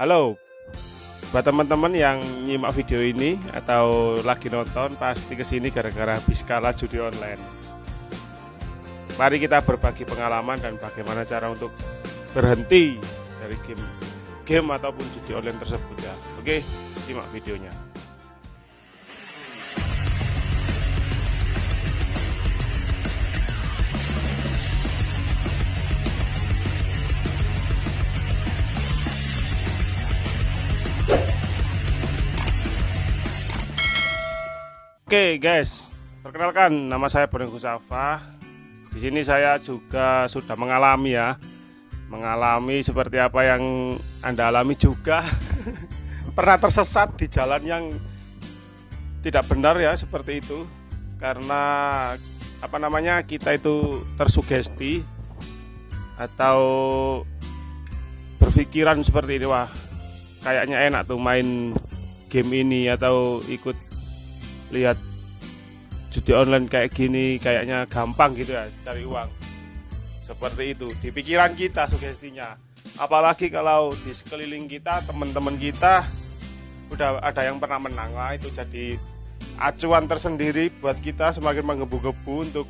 Halo, buat teman-teman yang nyimak video ini atau lagi nonton pasti kesini gara-gara habis kalah judi online. Mari kita berbagi pengalaman dan bagaimana cara untuk berhenti dari game ataupun judi online tersebut ya. Oke, simak videonya. Oke guys, perkenalkan nama saya Boneng Gusafa. Di sini saya juga sudah mengalami seperti apa yang Anda alami juga. Pernah tersesat di jalan yang tidak benar ya, seperti itu. Karena kita itu tersugesti atau berpikiran seperti ini, wah kayaknya enak tuh main game ini atau ikut lihat judi online kayak gini, kayaknya gampang gitu ya cari uang. Seperti itu di pikiran kita sugestinya. Apalagi kalau di sekeliling kita, teman-teman kita udah ada yang pernah menang, nah, itu jadi acuan tersendiri buat kita semakin menggebu-gebu untuk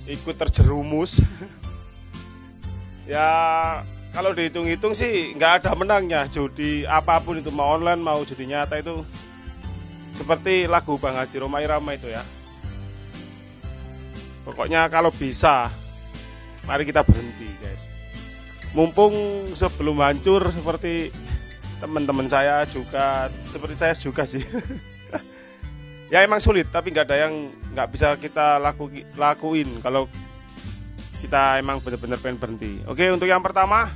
ikut terjerumus. Ya kalau dihitung-hitung sih nggak ada menangnya judi apapun itu, mau online mau judi nyata itu. Seperti lagu Bang Haji Romai Rama itu ya. Pokoknya kalau bisa, mari kita berhenti guys. Mumpung sebelum hancur seperti teman-teman saya juga, seperti saya juga sih. Ya emang sulit, tapi nggak ada yang nggak bisa kita lakuin kalau kita emang benar-benar pengen berhenti. Oke, untuk yang pertama,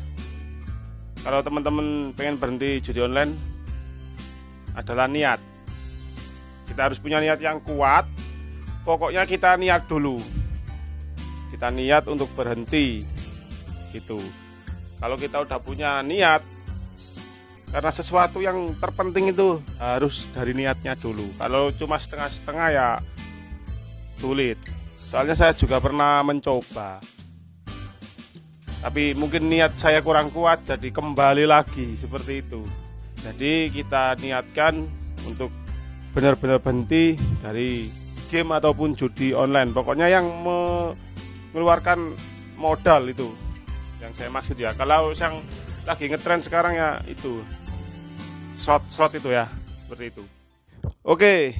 kalau teman-teman pengen berhenti judi online adalah niat. Kita harus punya niat yang kuat. Pokoknya kita niat dulu. Kita niat untuk berhenti gitu. Kalau kita udah punya niat, karena sesuatu yang terpenting itu harus dari niatnya dulu. Kalau cuma setengah-setengah ya sulit. Soalnya saya juga pernah mencoba, tapi mungkin niat saya kurang kuat, jadi kembali lagi seperti itu. Jadi kita niatkan untuk benar-benar berhenti dari game ataupun judi online. Pokoknya yang mengeluarkan modal itu yang saya maksud ya. Kalau yang lagi ngetren sekarang ya itu slot itu ya, seperti itu. Oke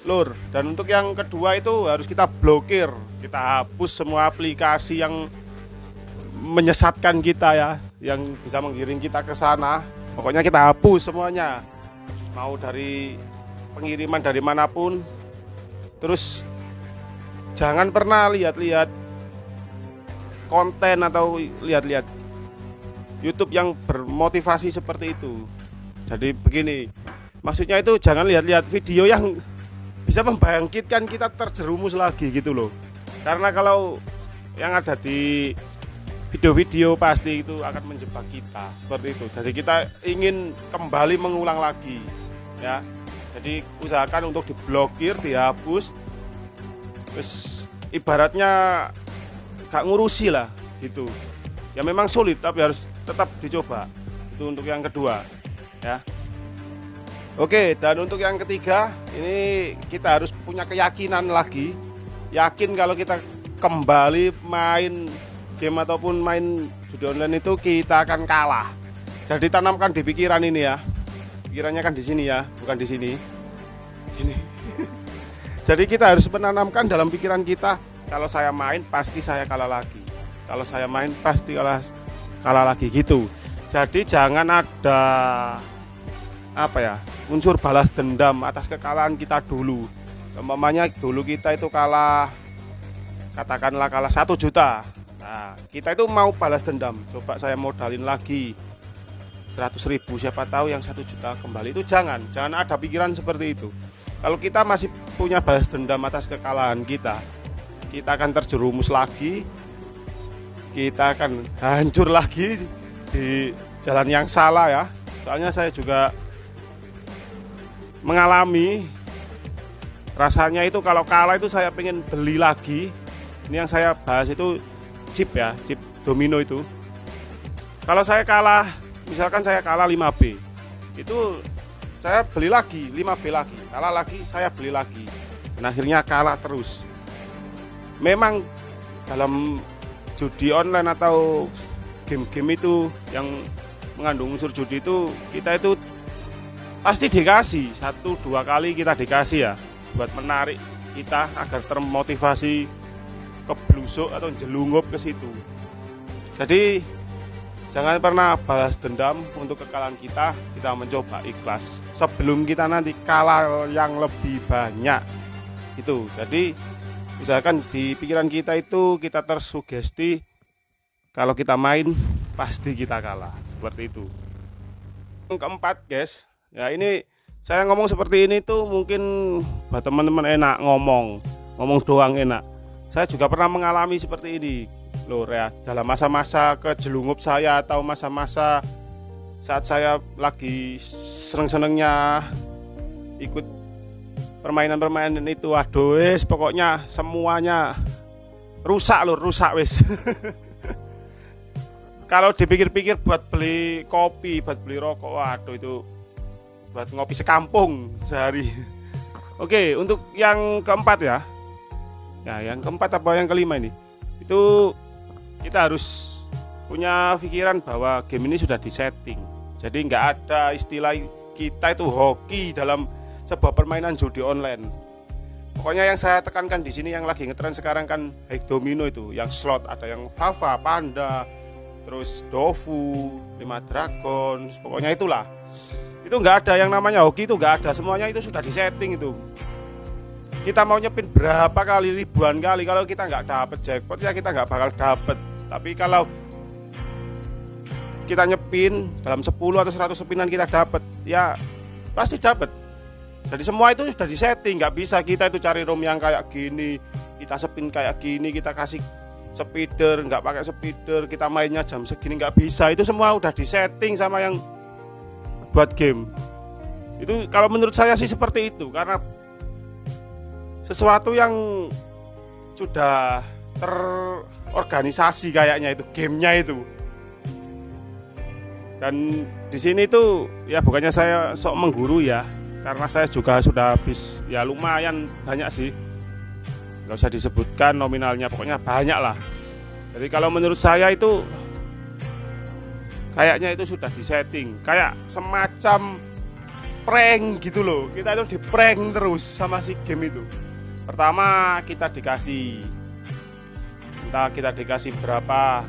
lur, dan untuk yang kedua itu harus kita blokir, kita hapus semua aplikasi yang menyesatkan kita ya, yang bisa menggiring kita ke sana. Pokoknya kita hapus semuanya, mau dari pengiriman dari manapun. Terus jangan pernah lihat-lihat konten atau lihat-lihat YouTube yang bermotivasi seperti itu. Jadi begini, maksudnya itu jangan lihat-lihat video yang bisa membangkitkan kita terjerumus lagi gitu loh. Karena kalau yang ada di video-video pasti itu akan menjebak kita seperti itu. Jadi kita ingin kembali mengulang lagi ya. Jadi usahakan untuk diblokir, dihapus. Terus ibaratnya gak ngurusi lah gitu. Ya memang sulit tapi harus tetap dicoba. Itu untuk yang kedua ya. Oke, dan untuk yang ketiga ini kita harus punya keyakinan lagi. Yakin kalau kita kembali main game ataupun main judi online itu kita akan kalah. Jadi tanamkan di pikiran ini ya. Pikirannya kan di sini ya, bukan di sini. Sini. Jadi kita harus menanamkan dalam pikiran kita, kalau saya main pasti saya kalah lagi. Kalau saya main pasti kalah lagi gitu. Jadi jangan ada unsur balas dendam atas kekalahan kita dulu. Umpamanya dulu kita itu kalah, katakanlah kalah 1 juta. Nah, kita itu mau balas dendam. Coba saya modalin lagi 100.000, siapa tahu yang 1 juta kembali. Itu jangan ada pikiran seperti itu. Kalau kita masih punya balas dendam atas kekalahan kita akan terjerumus lagi, kita akan hancur lagi di jalan yang salah ya. Soalnya saya juga mengalami rasanya itu kalau kalah itu saya pengen beli lagi. Ini yang saya bahas itu chip ya, chip domino itu. Kalau saya kalah misalkan saya kalah 5B, itu saya beli lagi 5B lagi, kalah lagi saya beli lagi, dan akhirnya kalah terus. Memang dalam judi online atau game-game itu yang mengandung unsur judi itu, kita itu pasti dikasih 1-2 kali, kita dikasih ya buat menarik kita agar termotivasi keblusuk atau jelungup ke situ. Jadi jangan pernah balas dendam untuk kekalahan kita mencoba ikhlas sebelum kita nanti kalah yang lebih banyak itu. Jadi usahakan di pikiran kita itu kita tersugesti kalau kita main pasti kita kalah, seperti itu. Yang keempat guys, ya ini saya ngomong seperti ini tuh mungkin buat teman-teman enak ngomong doang enak. Saya juga pernah mengalami seperti ini loh ya, dalam masa-masa kejelungup saya atau masa-masa saat saya lagi seneng-senengnya ikut permainan-permainan itu. Aduh wis, pokoknya semuanya rusak wis. Kalau dipikir-pikir buat beli kopi, buat beli rokok, waduh itu buat ngopi sekampung sehari. Oke, untuk yang keempat ya. Ya, yang keempat apa yang kelima ini? Itu kita harus punya pikiran bahwa game ini sudah disetting. Jadi nggak ada istilah kita itu hoki dalam sebuah permainan judi online. Pokoknya yang saya tekankan di sini yang lagi ngetren sekarang kan High Domino itu, yang slot ada yang Fava, Panda, terus Dofu, 5 Dragon, pokoknya itulah. Itu nggak ada yang namanya hoki, itu nggak ada, semuanya itu sudah disetting itu. Kita mau nyepin berapa kali, ribuan kali, kalau kita nggak dapet jackpot ya kita nggak bakal dapet. Tapi kalau kita nyepin dalam 10 atau 100 sepinan kita dapet, ya pasti dapet. Jadi semua itu sudah disetting, nggak bisa kita itu cari room yang kayak gini, kita sepin kayak gini, kita kasih speeder, nggak pakai speeder, kita mainnya jam segini, nggak bisa. Itu semua udah disetting sama yang buat game. Itu kalau menurut saya sih seperti itu, karena sesuatu yang sudah terorganisasi kayaknya itu gamenya itu. Dan di sini tuh ya bukannya saya sok mengguru ya, karena saya juga sudah habis ya lumayan banyak sih. Nggak usah disebutkan nominalnya, pokoknya banyak lah. Jadi kalau menurut saya itu kayaknya itu sudah disetting, kayak semacam prank gitu loh. Kita itu di prank terus sama si game itu. Pertama kita dikasih, entah kita dikasih berapa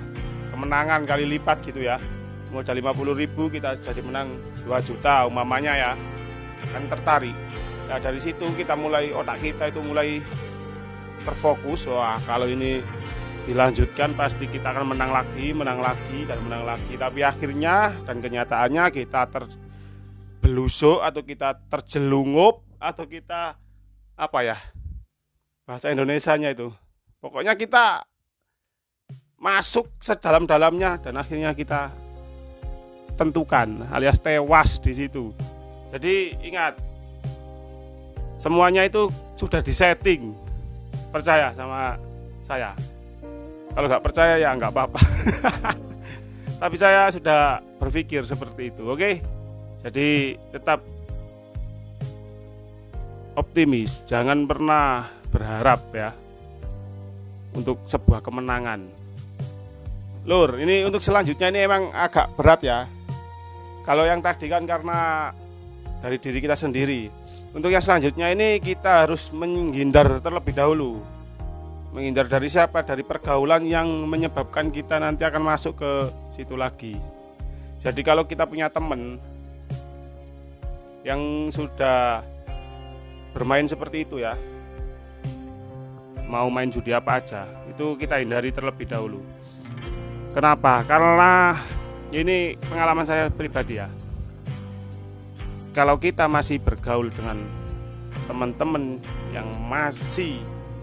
kemenangan kali lipat gitu ya. Modal 50.000 kita jadi menang 2 juta umpamanya ya, kan tertarik. Ya dari situ kita mulai, otak kita itu mulai terfokus. Wah kalau ini dilanjutkan pasti kita akan menang lagi dan menang lagi. Tapi akhirnya dan kenyataannya kita terbelusuk atau kita terjelungup atau kita apa ya bahasa Indonesianya itu, pokoknya kita masuk sedalam-dalamnya dan akhirnya kita tentukan alias tewas di situ. Jadi ingat, semuanya itu sudah disetting. Percaya sama saya. Kalau nggak percaya ya nggak apa-apa. Tapi saya sudah berpikir seperti itu. Oke? Jadi tetap optimis, jangan pernah berharap ya untuk sebuah kemenangan. Lur, ini untuk selanjutnya ini emang agak berat ya. Kalau yang tadi kan karena dari diri kita sendiri. Untuk yang selanjutnya ini kita harus menghindar terlebih dahulu. Menghindar dari siapa? Dari pergaulan yang menyebabkan kita nanti akan masuk ke situ lagi. Jadi kalau kita punya teman yang sudah bermain seperti itu ya, mau main judi apa aja, itu kita hindari terlebih dahulu. Kenapa? Karena ini pengalaman saya pribadi ya. Kalau kita masih bergaul dengan teman-teman yang masih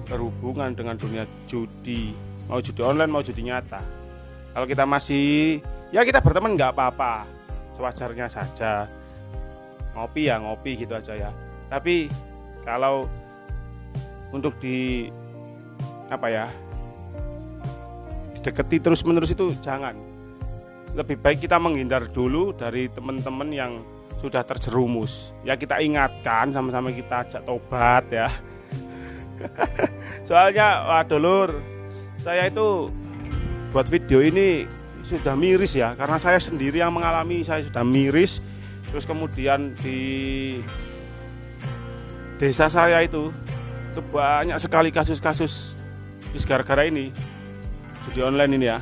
berhubungan dengan dunia judi, mau judi online mau judi nyata, kalau kita masih ya kita berteman nggak apa-apa, sewajarnya saja. Ngopi ya ngopi gitu aja ya. Tapi kalau untuk dideketi terus menerus itu jangan. lebih baik kita menghindar dulu dari teman-teman yang sudah terjerumus. Ya kita ingatkan, sama-sama kita ajak tobat ya. Soalnya waduh lur, saya itu buat video ini sudah miris ya, karena saya sendiri yang mengalami. Saya sudah miris. Terus kemudian di desa saya itu banyak sekali kasus-kasus gara-gara ini judi online ini ya.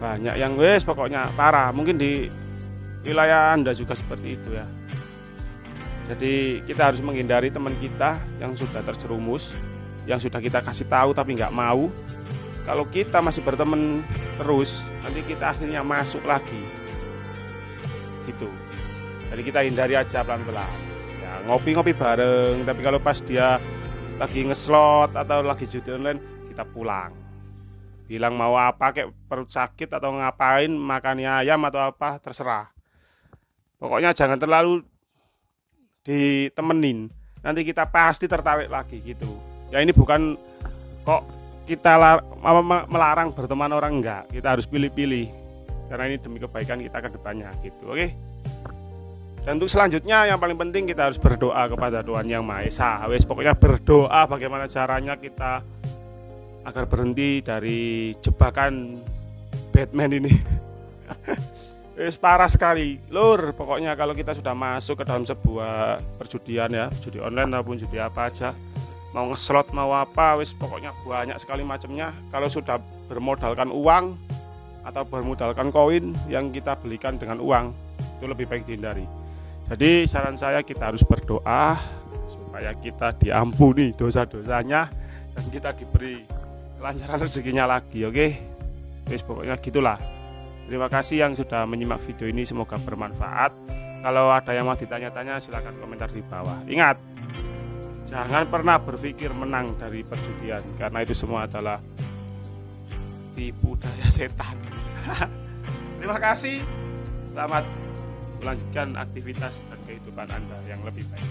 Banyak yang pokoknya parah. Mungkin di wilayah Anda juga seperti itu ya. Jadi kita harus menghindari teman kita yang sudah terjerumus, yang sudah kita kasih tahu tapi nggak mau. Kalau kita masih berteman terus, nanti kita akhirnya masuk lagi gitu. Jadi kita hindari aja pelan-pelan ya, ngopi-ngopi bareng. Tapi kalau pas dia lagi ngeslot atau lagi judi online, kita pulang, bilang mau apa, kayak perut sakit atau ngapain, makannya ayam atau apa, terserah. Pokoknya jangan terlalu ditemenin, nanti kita pasti tertarik lagi gitu ya. Ini bukan kok kita melarang berteman orang, enggak. Kita harus pilih-pilih karena ini demi kebaikan kita ke depannya gitu. Oke. Dan untuk selanjutnya yang paling penting kita harus berdoa kepada Tuhan Yang Maha Esa. Pokoknya berdoa bagaimana caranya kita agar berhenti dari jebakan Batman ini. Parah sekali lur. Pokoknya kalau kita sudah masuk ke dalam sebuah perjudian ya, judi online maupun judi apa aja, mau ngeslot mau apa, pokoknya banyak sekali macamnya. Kalau sudah bermodalkan uang atau bermodalkan koin yang kita belikan dengan uang, itu lebih baik dihindari. Jadi saran saya kita harus berdoa supaya kita diampuni dosa-dosanya dan kita diberi kelancaran rezekinya lagi. Oke. Pokoknya gitulah. Terima kasih yang sudah menyimak video ini, semoga bermanfaat. Kalau ada yang mau ditanya-tanya silahkan komentar di bawah. Ingat, jangan pernah berpikir menang dari perjudian, karena itu semua adalah tipu daya setan. Terima kasih. Selamat melanjutkan aktivitas dan kehidupan Anda yang lebih baik.